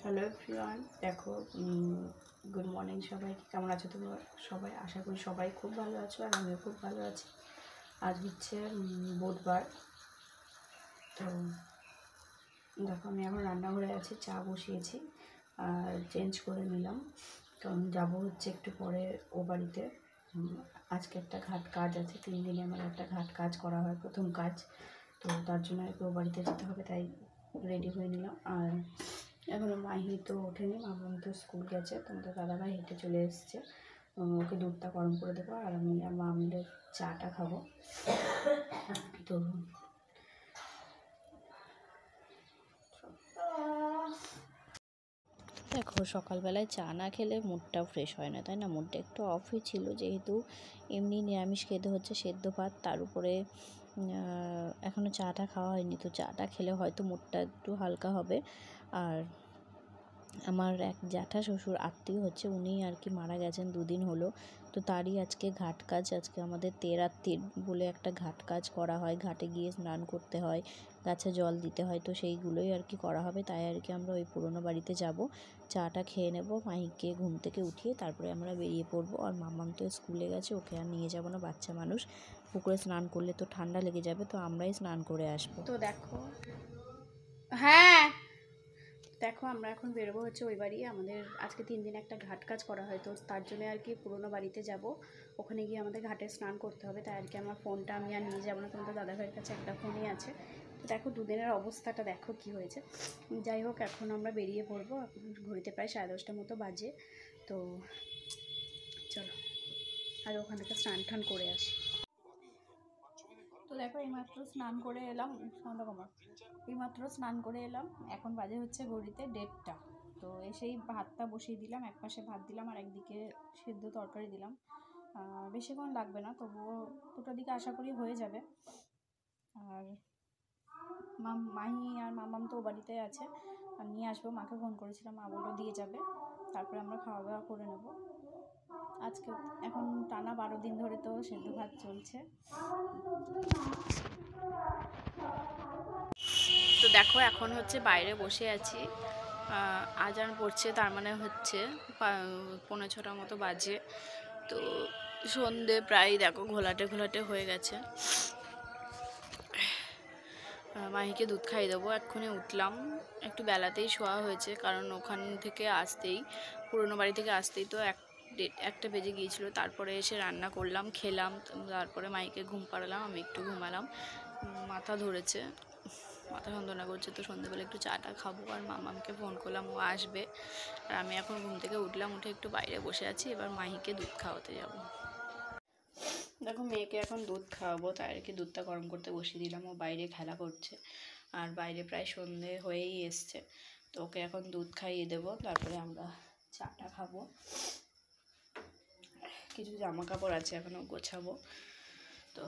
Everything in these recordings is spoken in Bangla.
হ্যালো এভরিওয়ান, দেখো গুড মর্নিং সবাইকে। কেমন আছো তোমরা সবাই? আশা করি সবাই খুব ভালো আছো, আর আমিও খুব ভালো আছি। আজ হচ্ছে বুধবার। তো দেখো আমি এখন রান্নাঘরে আছি, চা বসিয়েছি আর চেঞ্জ করে নিলাম, কারণ যাবো হচ্ছে একটু পরে ও বাড়িতে। আজকে একটা ঘাট কাজ আছে, 3 দিনে আমার একটা ঘাট কাজ করা হয়, প্রথম কাজ। তো তার জন্য একটু ও বাড়িতে যেতে হবে, তাই রেডি হয়ে নিলাম। আর এখনও মাহি তো ওঠেনি, মামলাম তো স্কুল গেছে, তোমাদের দাদাভাই হেঁটে চলে এসছে। ওকে দুধটা গরম করে দেবো, আর আমি আর মা মিলে চাটা খাবো। তো দেখো, সকালবেলায় চা না খেলে মুডটাও ফ্রেশ হয় না, তাই না? মুডটা একটু অফই ছিল, যেহেতু এমনি নিরামিষ খেতে হচ্ছে, সেদ্ধ ভাত, তার উপরে এখনও চাটা খাওয়া হয়নি। তো চাটা খেলে হয়তো মুডটা একটু হালকা হবে। আর আমার এক জ্যাঠা শ্বশুর আত্মীয় হচ্ছে, উনি আর কি মারা গেছেন 2 দিন হলো। তো তারই আজকে ঘাট কাজ। আজকে আমাদের তেরাত্তির বলে একটা ঘাট কাজ করা হয়, ঘাটে গিয়ে স্নান করতে হয়, গাছে জল দিতে হয়। তো সেইগুলোই আর কি করা হবে, তাই আর কি আমরা ওই পুরোনো বাড়িতে যাব। চাটা খেয়ে নেব, মাহিকে ঘুম থেকে উঠিয়ে তারপরে আমরা বেরিয়ে পড়বো। আর মাম্মাম তো স্কুলে গেছে, ওকে আর নিয়ে যাবো না, বাচ্চা মানুষ, পুকুরে স্নান করলে তো ঠান্ডা লেগে যাবে, তো আমরাই স্নান করে আসবো। তো দেখো দেখো আমরা এখন বেরোবো হচ্ছে ওই বাড়ি। আমাদের আজকে 3 দিন একটা ঘাট কাজ করা হয়, তো তার জন্য আর কি পুরোনো বাড়িতে যাব। ওখানে গিয়ে আমাদের ঘাটে স্নান করতে হবে, তাই আর কি আমার ফোনটা আমি আর নিয়ে যাবো না, তোমাদের দাদাভাইয়ের কাছে একটা ফোনই আছে। তো দেখো 2 দিনের অবস্থাটা দেখো কি হয়েছে। যাই হোক, এখন আমরা বেরিয়ে পড়বো। ঘড়িতে প্রায় 10:30টার মতো বাজে। তো চলো, আর ওখান থেকে স্নান টান করে আসি। তো দেখো এইমাত্র স্নান করে এলাম, এইমাত্র স্নান করে এলাম। এখন বাজে হচ্ছে ঘড়িতে 1:30টা। তো এসেই ভাতটা বসিয়ে দিলাম, এক পাশে ভাত দিলাম আর একদিকে সেদ্ধ তরকারি দিলাম। বেশিক্ষণ লাগবে না, তবুও দুটো দিকে আশা করি হয়ে যাবে। আর মাহি আর মামাম তো বাড়িতে আছে, আর নিয়ে আসবো। মাকে ফোন করেছিলাম, মা বললো দিয়ে যাবে, তারপরে আমরা খাওয়া দাওয়া করে নেব। আজকে এখন টানা 12 দিন ধরে তো সেদ্ধ ভাত চলছে। তো দেখো এখন হচ্ছে বাইরে বসে আছি, আজান পড়ছে, তার মানে হচ্ছে 5:45 মতো বাজে। তো সন্ধে প্রায় দেখো ঘোলাটে ঘোলাটে হয়ে গেছে। মাহিকে দুধ খাইয়ে দেবো। এক্ষুনি উঠলাম, একটু বেলাতেই শোয়া হয়েছে, কারণ ওখান থেকে আসতেই, পুরোনো বাড়ি থেকে আসতেই তো 1টা বেজে গিয়েছিলো। তারপরে এসে রান্না করলাম, খেলাম, তারপরে মাহিকে ঘুম পাড়ালাম, আমি একটু ঘুমালাম। মাথা ধরেছে, মাথা যন্ত্রণা করছে, তো সন্ধ্যেবেলা একটু চাটা খাবো। আর মামামকে ফোন করলাম, ও আসবে। আর আমি এখন ঘুম থেকে উঠলাম, উঠে একটু বাইরে বসে আছি, এবার মাহিকে দুধ খাওয়াতে যাব। দেখো মেয়েকে এখন দুধ খাওয়াবো, তাই আর কি দুধটা গরম করতে বসিয়ে দিলাম। ও বাইরে খেলা করছে, আর বাইরে প্রায় সন্ধে হয়েই এসছে। তো ওকে এখন দুধ খাইয়ে দেবো, তারপরে আমরা চাটা খাবো। কিছু জামা কাপড় আছে এখনও গোছাবো। তো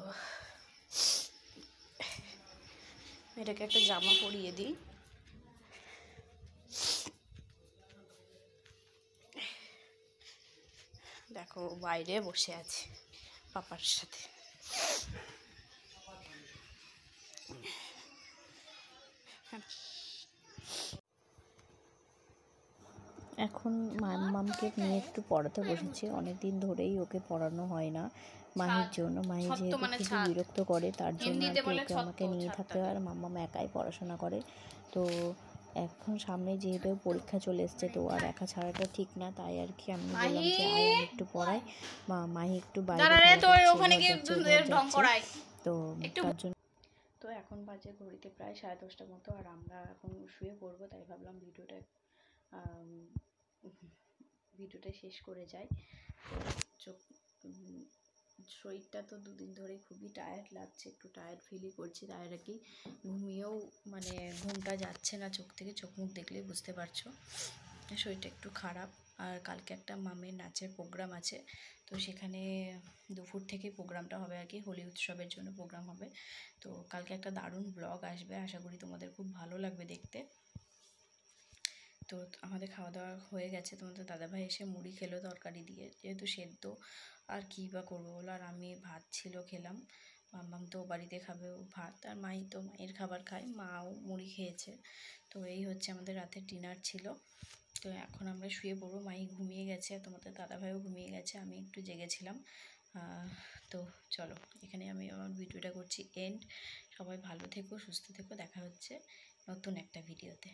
এটাকে একটা জামা পরিয়ে দিই। দেখো বাইরে বসে আছে পাপার সাথে। এখন মাম্মামকে নিয়ে একটু পড়াতে বসেছি, অনেক দিন ধরেই ওকে পড়ানো হয় না মাহির জন্য। মাহি যেহেতু খুবই বিরক্ত করে, তার জন্য আর কি ওকে আমাকে নিয়ে থাকতে হয়, আর মাম্মাম একাই পড়াশোনা করে। তো এখন সামনে যেহেতু পরীক্ষা চলে এসছে, তো আর একা ছাড়াটা ঠিক না, তাই আর কি আমি বললাম যে আয় আমি একটু পড়াই। মাহি একটু বাইরে তো তার জন্য। তো এখন বাজে ঘড়িতে প্রায় 10:30টার মতো, আর আমরা এখন শুয়ে পড়বো, তাই ভাবলাম ভিডিওটা শেষ করে যাই। শরীরটা তো 2 দিন ধরে খুবই টায়ার্ড লাগছে, একটু টায়ার্ড ফিলই করছি, তাই আর কি ঘুমিয়েও মানে ঘুমটা যাচ্ছে না চোখ থেকে, চোখ মুখ দেখলেই বুঝতে পারছো শরীরটা একটু খারাপ। আর কালকে একটা মামের নাচের প্রোগ্রাম আছে, তো সেখানে দুপুর থেকে প্রোগ্রামটা হবে আর কি, হোলি উৎসবের জন্য প্রোগ্রাম হবে। তো কালকে একটা দারুণ ব্লগ আসবে, আশা করি তোমাদের খুব ভালো লাগবে দেখতে। তো আমাদের খাওয়া দাওয়া হয়ে গেছে, তোমাদের দাদাভাই এসে মুড়ি খেলো তরকারি দিয়ে, যেহেতু সেদ্ধ আর কী বা করবো বলো। আর আমি ভাত ছিল খেলাম। মাম্মাম তো বাড়িতে খাবে ও ভাত, আর মাই তো মায়ের খাবার খায়, মাও মুড়ি খেয়েছে। তো এই হচ্ছে আমাদের রাতের ডিনার ছিল। তো এখন আমরা শুয়ে পড়বো, মাই ঘুমিয়ে গেছে, তোমাদের দাদাভাইও ঘুমিয়ে গেছে, আমি একটু জেগেছিলাম। তো চলো, এখানে আমি আমার ভিডিওটা করছি এন্ড। সবাই ভালো থেকো, সুস্থ থেকো, দেখা হচ্ছে নতুন একটা ভিডিওতে।